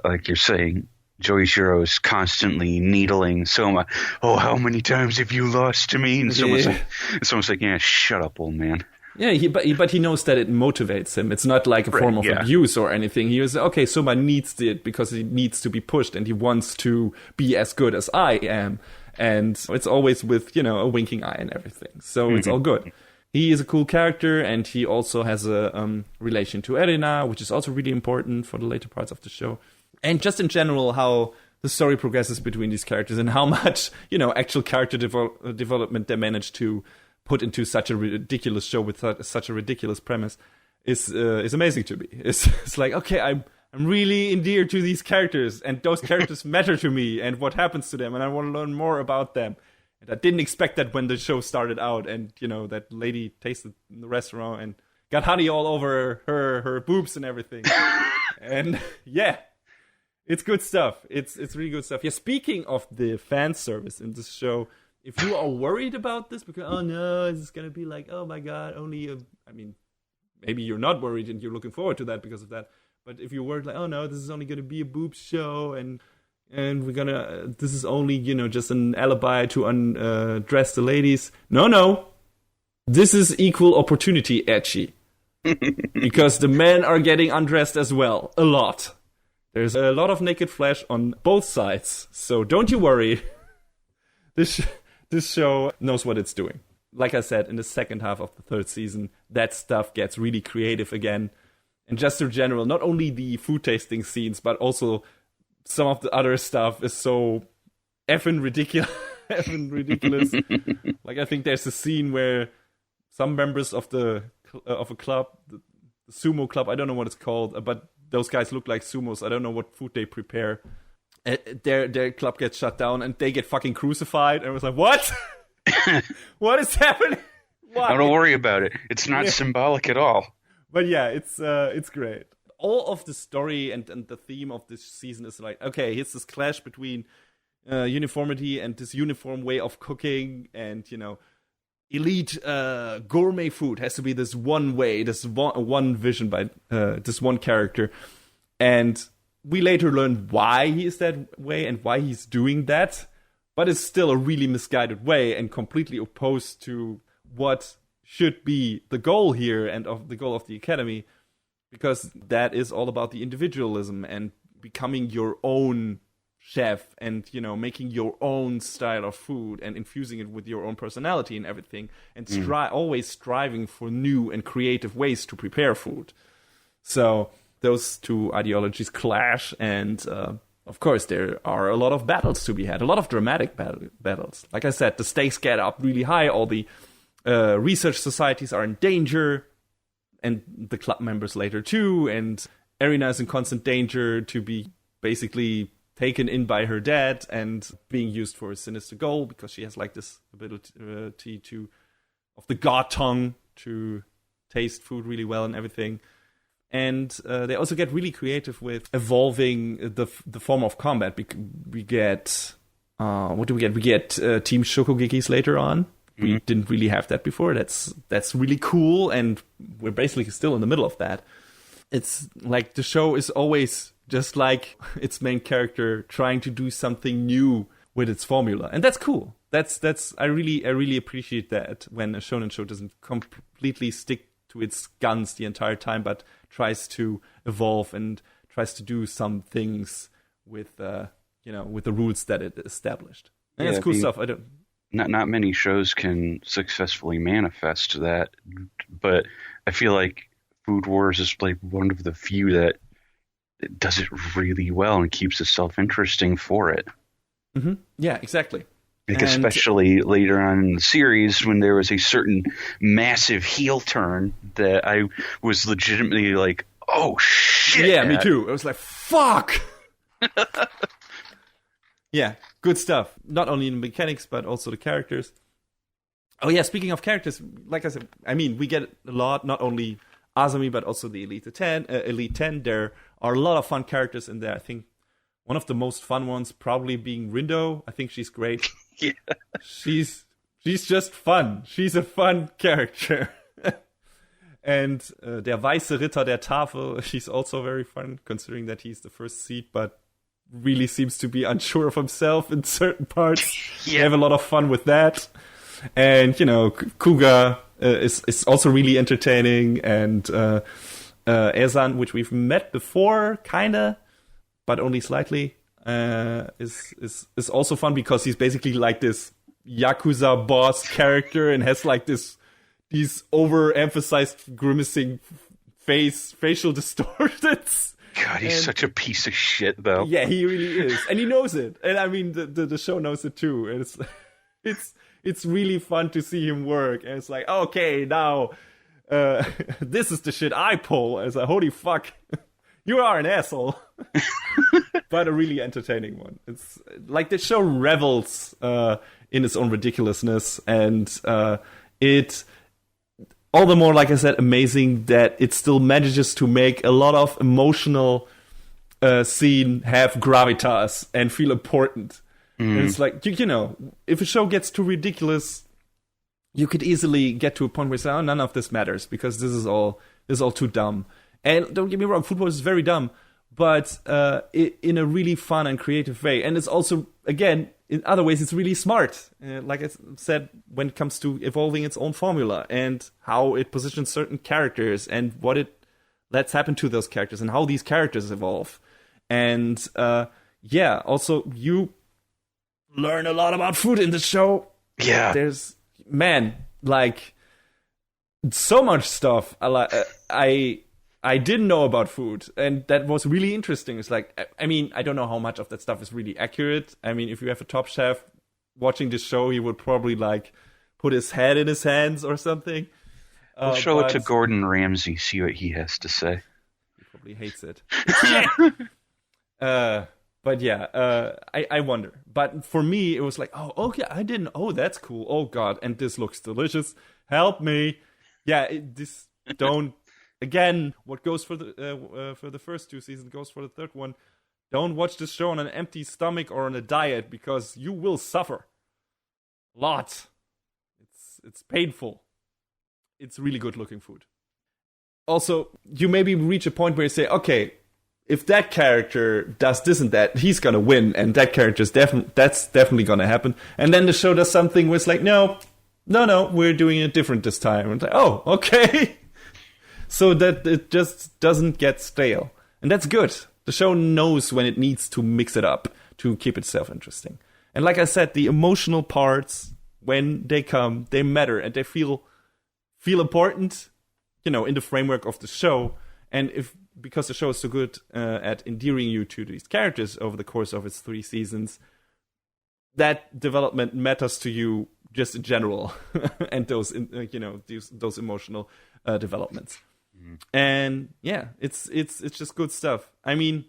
like you're saying, Joichiro is constantly needling Soma. Oh, how many times have you lost to me? And Soma's like, yeah, shut up, old man. Yeah, but he knows that it motivates him. It's not like a form of abuse or anything. He was, okay, Soma needs it because he needs to be pushed and he wants to be as good as I am. And it's always with, a winking eye and everything. So it's all good. He is a cool character, and he also has a relation to Erina, which is also really important for the later parts of the show. And just in general, how the story progresses between these characters and how much, actual character development they manage to put into such a ridiculous show with such a ridiculous premise is amazing to me. It's like, okay, I'm really endeared to these characters, and those characters matter to me, and what happens to them, and I want to learn more about them. And I didn't expect that when the show started out, and that lady tasted in the restaurant and got honey all over her boobs and everything. And yeah, it's good stuff. It's really good stuff. Yeah, speaking of the fan service in this show, if you are worried about this, because, oh no, is this going to be like, oh my god, maybe you're not worried and you're looking forward to that because of that. But if you're worried, like, oh no, this is only going to be a boob show, and this is only, just an alibi to undress the ladies. No. This is equal opportunity ecchi. Because the men are getting undressed as well. A lot. There's a lot of naked flesh on both sides. So don't you worry. This show knows what it's doing. Like I said, in the second half of the third season, that stuff gets really creative again. And just in general, not only the food tasting scenes, but also some of the other stuff is so effing ridiculous. Like, I think there's a scene where some members of a club, the sumo club, I don't know what it's called, but those guys look like sumos. I don't know what food they prepare. Their club gets shut down and they get fucking crucified. And I was like, what? What is happening? Why? Don't worry about it. It's not symbolic at all. But yeah, it's great. All of the story and the theme of this season is like, okay, here's this clash between uniformity and this uniform way of cooking, and elite gourmet food has to be this one way, this one vision by this one character. And we later learn why he is that way and why he's doing that, but it's still a really misguided way and completely opposed to what should be the goal here and of the goal of the academy. Because that is all about the individualism and becoming your own chef and, making your own style of food and infusing it with your own personality and everything. And always striving for new and creative ways to prepare food. So those two ideologies clash. And, of course, there are a lot of battles to be had. A lot of dramatic battles. Like I said, the stakes get up really high. All the research societies are in danger. And the club members later too, and Erina is in constant danger to be basically taken in by her dad and being used for a sinister goal because she has like this ability of the god tongue to taste food really well and everything. And they also get really creative with evolving the form of combat. We get what do we get? We get Team Shokugekis later on. We didn't really have that before. That's really cool, and we're basically still in the middle of that. It's like the show is always just like its main character trying to do something new with its formula, and that's cool. I really appreciate that when a shonen show doesn't completely stick to its guns the entire time, but tries to evolve and tries to do some things with with the rules that it established. And it's cool stuff. Not many shows can successfully manifest that, but I feel like Food Wars is like one of the few that does it really well and keeps itself interesting for it. Mm-hmm. Yeah, exactly. Especially later on in the series when there was a certain massive heel turn that I was legitimately like, oh shit. Yeah, me too. I was like, fuck. Yeah, good stuff. Not only in the mechanics, but also the characters. Oh yeah, speaking of characters, like I said, we get a lot, not only Azami, but also the Elite 10. There are a lot of fun characters in there. I think One of the most fun ones probably being Rindo. I think she's great. Yeah. She's just fun. She's a fun character. And der weiße Ritter der Tafel, she's also very fun, considering that he's the first seed, but really seems to be unsure of himself in certain parts. Yeah. They have a lot of fun with that. And, Kuga is also really entertaining. And Ezan, which we've met before, kinda, but only slightly, is also fun because he's basically like this Yakuza boss character and has like these overemphasized grimacing facial distortions. God, he's such a piece of shit, though. Yeah, he really is, and he knows it. And I mean, the show knows it too. And it's really fun to see him work. And it's like, okay, now this is the shit I pull. As a holy fuck, you are an asshole. But a really entertaining one. It's like the show revels in its own ridiculousness, and it. All the more, like I said, amazing that it still manages to make a lot of emotional scene have gravitas and feel important. And it's like, if a show gets too ridiculous, you could easily get to a point where you say, oh, none of this matters because this is all too dumb. And don't get me wrong, football is very dumb, but in a really fun and creative way. And it's also, again, in other ways, it's really smart. Like I said, when it comes to evolving its own formula and how it positions certain characters and what it lets happen to those characters and how these characters evolve. And also you learn a lot about food in the show. Yeah. There's, so much stuff I didn't know about food, and that was really interesting. It's like, I mean, I don't know how much of that stuff is really accurate. I mean, if you have a top chef watching this show, he would probably put his head in his hands or something. We'll show it to Gordon Ramsay, see what he has to say. He probably hates it. But yeah, I wonder. But for me, it was like, oh, okay, I didn't. Oh, that's cool. Oh God, and this looks delicious. Help me. Yeah, don't. Again, what goes for the first two seasons goes for the third one. Don't watch this show on an empty stomach or on a diet because you will suffer a lot. It's painful. It's really good looking food. Also, you maybe reach a point where you say, okay, if that character does this and that, he's gonna win, and that character's that's definitely gonna happen. And then the show does something where it's like, no, we're doing it different this time. And it's like, oh, okay. So that it just doesn't get stale. And that's good. The show knows when it needs to mix it up to keep itself interesting. And like I said, the emotional parts, when they come, they matter and they feel important, in the framework of the show. And because the show is so good at endearing you to these characters over the course of its 3 seasons, that development matters to you just in general, and those emotional developments. And yeah, it's just good stuff. I mean,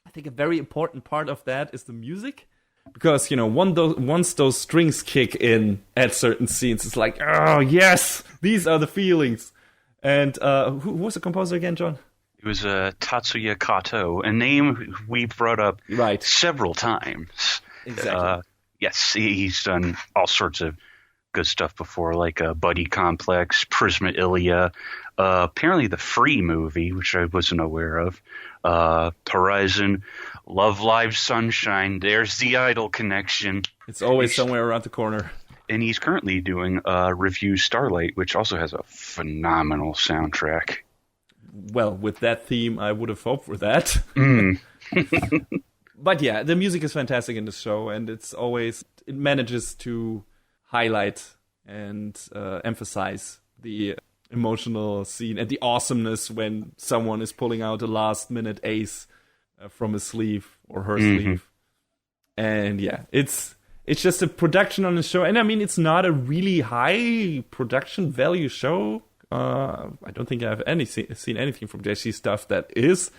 I think a very important part of that is the music, because once those strings kick in at certain scenes, it's like, oh yes, these are the feelings. And who was the composer again, John? It was Tatsuya Kato, a name we brought up several times. Exactly. Yes, he's done all sorts of good stuff before, like Buddy Complex, Prisma Ilia, apparently the Free movie, which I wasn't aware of, Horizon, Love Live Sunshine. There's the Idol connection. It's always somewhere around the corner. And he's currently doing Review Starlight, which also has a phenomenal soundtrack. Well, with that theme, I would have hoped for that. But yeah, the music is fantastic in the show, and it manages to highlight and emphasize the emotional scene and the awesomeness when someone is pulling out a last-minute ace from his sleeve or her sleeve. And yeah, it's just a production on the show. And I mean, it's not a really high production value show. I don't think I've seen anything from JC stuff that is.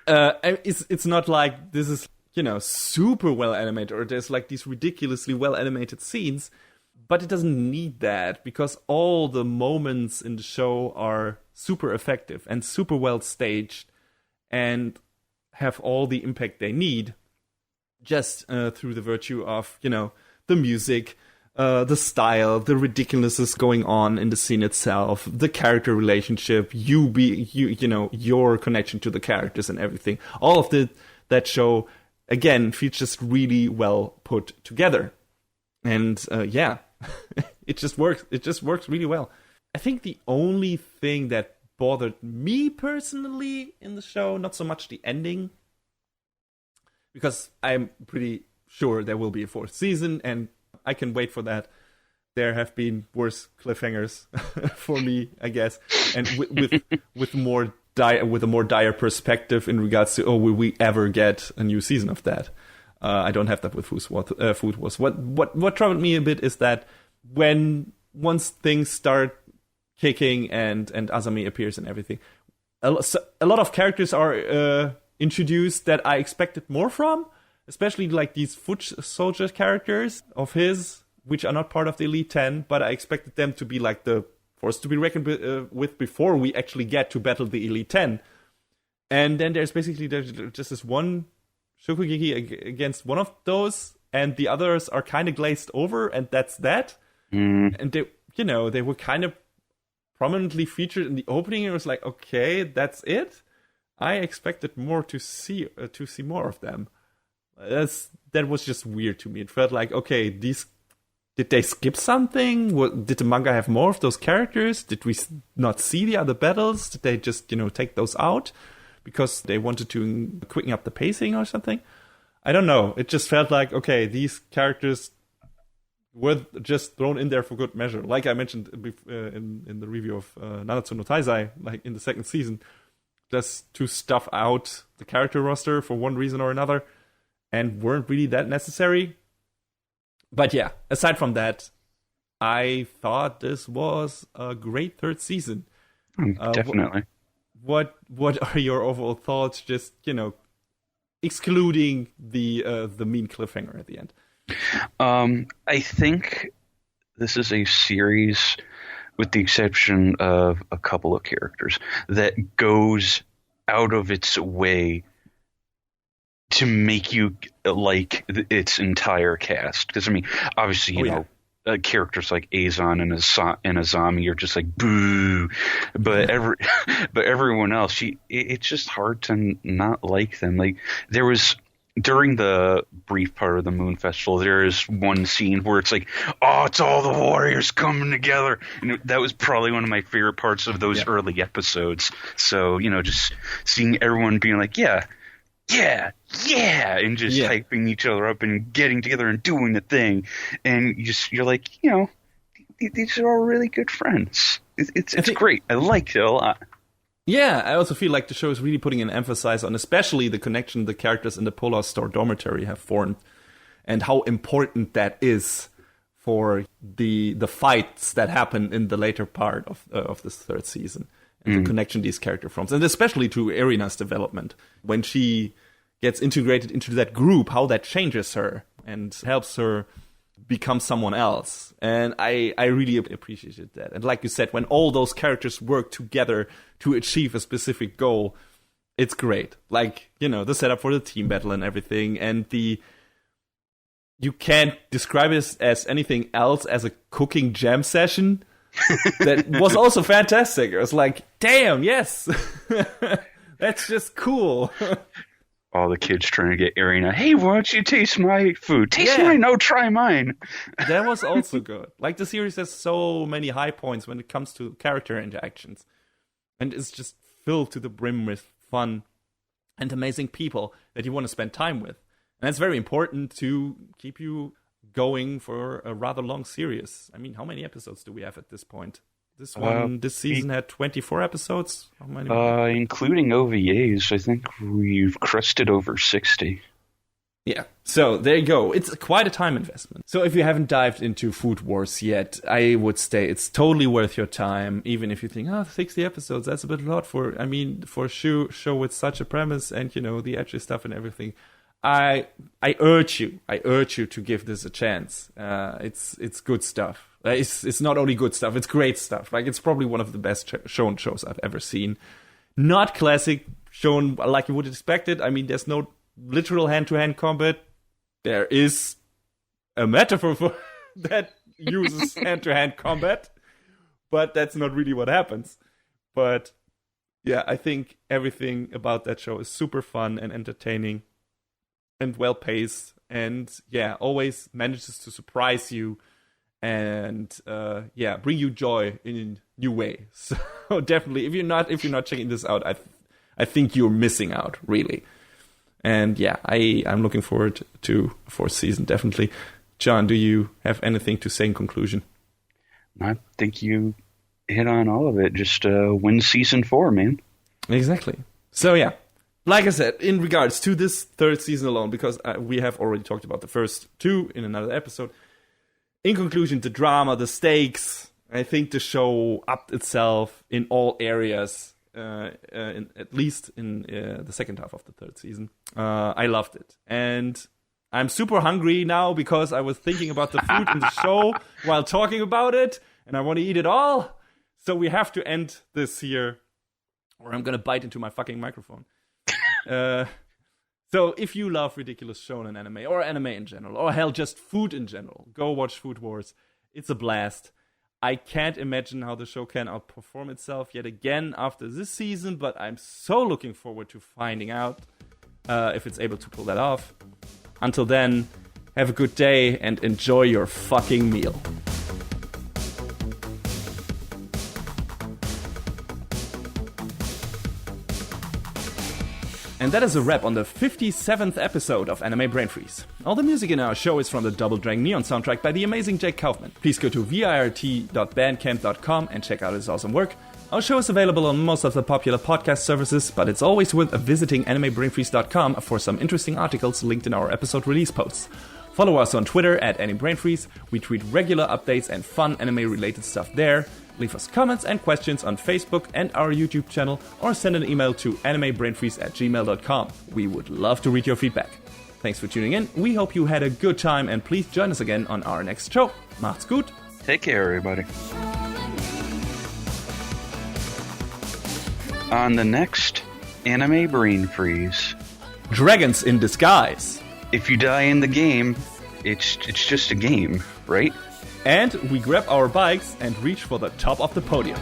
It's not like this is, super well animated, or there's like these ridiculously well animated scenes, but it doesn't need that because all the moments in the show are super effective and super well staged. And have all the impact they need just through the virtue of, the music, the style, the ridiculousness going on in the scene itself, the character relationship, your connection to the characters and everything. All of that show, again, feels just really well put together. And it just works. It just works really well. I think the only thing that bothered me personally in the show, not so much the ending, because I'm pretty sure there will be a 4th season, and I can wait for that. There have been worse cliffhangers for me, I guess, and with a more dire perspective in regards to, will we ever get a new season of that? I don't have that with Food Wars. What troubled me a bit is that once things start kicking and Azami appears and everything, a lot of characters are introduced that I expected more from, especially like these foot soldier characters of his, which are not part of the Elite 10, but I expected them to be like the force to be reckoned with before we actually get to battle the Elite 10. And then there's just this one Shokugeki against one of those, and the others are kind of glazed over, and that's that. And they were kind of prominently featured in the opening. It was like, okay, that's it. I expected more to see more of them. That was just weird to me. It felt like, okay, did they skip something? Did the manga have more of those characters? Did we not see the other battles? Did they just take those out because they wanted to quicken up the pacing or something? I don't know. It just felt like, okay, these characters were just thrown in there for good measure. Like I mentioned in the review of Nanatsu no Taizai, like in the 2nd season, just to stuff out the character roster for one reason or another, and weren't really that necessary. But yeah, aside from that, I thought this was a great 3rd season. Definitely. What are your overall thoughts? Just excluding the mean cliffhanger at the end. I think this is a series, with the exception of a couple of characters, that goes out of its way to make you like its entire cast. Because, I mean, obviously, you know, characters like Azon and Azami are just like, boo. But everyone else, it's just hard to not like them. Like, there was... During the brief part of the Moon Festival, there is one scene where it's like, oh, it's all the warriors coming together. And that was probably one of my favorite parts of those early episodes. So, just seeing everyone being like, yeah, and just hyping each other up and getting together and doing the thing. And you're like, these are all really good friends. It's great. I liked it a lot. Yeah, I also feel like the show is really putting an emphasis on especially the connection the characters in the Polar Star Dormitory have formed, and how important that is for the fights that happen in the later part of this 3rd season, and the connection these characters forms, and especially to Erina's development. When she gets integrated into that group, how that changes her and helps her become someone else. And I really appreciated that. And like you said, when all those characters work together to achieve a specific goal, it's great. Like, the setup for the team battle and everything, and you can't describe it as anything else as a cooking jam session. That was also fantastic. It was like, damn, yes. That's just cool. All the kids trying to get Erina, hey, why don't you taste my food? Taste mine, no, try mine. That was also good. Like, the series has so many high points when it comes to character interactions. And it's just filled to the brim with fun and amazing people that you want to spend time with. And that's very important to keep you going for a rather long series. I mean, how many episodes do we have at this point? This season had 24 episodes. How many? Including OVAs, I think we've crested over 60. Yeah, so there you go. It's quite a time investment. So if you haven't dived into Food Wars yet, I would say it's totally worth your time, even if you think, 60 episodes, that's a bit a lot for a show with such a premise and, the edgy stuff and everything. I urge you to give this a chance. It's good stuff. It's not only good stuff, it's great stuff. Like, it's probably one of the best shonen shows I've ever seen. Not classic shown like you would expect it. I mean, there's no literal hand-to-hand combat. There is a metaphor for that uses hand-to-hand combat, but that's not really what happens. But yeah, I think everything about that show is super fun and entertaining and well-paced, and yeah, always manages to surprise you and bring you joy in a new way. So definitely, if you're not checking this out, I think you're missing out, really. And yeah, I'm looking forward to a fourth season, definitely. John, do you have anything to say in conclusion? I think you hit on all of it. Just win season 4, man. Exactly. So yeah, like I said, in regards to this third season alone, because we have already talked about the first 2 in another episode. In conclusion, the drama, the stakes, I think the show upped itself in all areas. At least in the second half of the third season. I loved it. And I'm super hungry now because I was thinking about the food in the show while talking about it, and I want to eat it all. So we have to end this here, or I'm going to bite into my fucking microphone. So if you love ridiculous shonen anime, or anime in general, or hell, just food in general, go watch Food Wars. It's a blast. I can't imagine how the show can outperform itself yet again after this season, but I'm so looking forward to finding out if it's able to pull that off. Until then, have a good day and enjoy your fucking meal. And that is a wrap on the 57th episode of Anime Brain Freeze. All the music in our show is from the Double Dragon Neon soundtrack by the amazing Jake Kaufman. Please go to virt.bandcamp.com and check out his awesome work. Our show is available on most of the popular podcast services, but it's always worth visiting animebrainfreeze.com for some interesting articles linked in our episode release posts. Follow us on Twitter at AnimeBrainFreeze. We tweet regular updates and fun anime-related stuff there. Leave us comments and questions on Facebook and our YouTube channel, or send an email to animebrainfreeze@gmail.com. We would love to read your feedback. Thanks for tuning in. We hope you had a good time, and please join us again on our next show. Macht's gut. Take care, everybody. On the next Anime Brain Freeze. Dragons in disguise. If you die in the game, it's just a game, right? And we grab our bikes and reach for the top of the podium.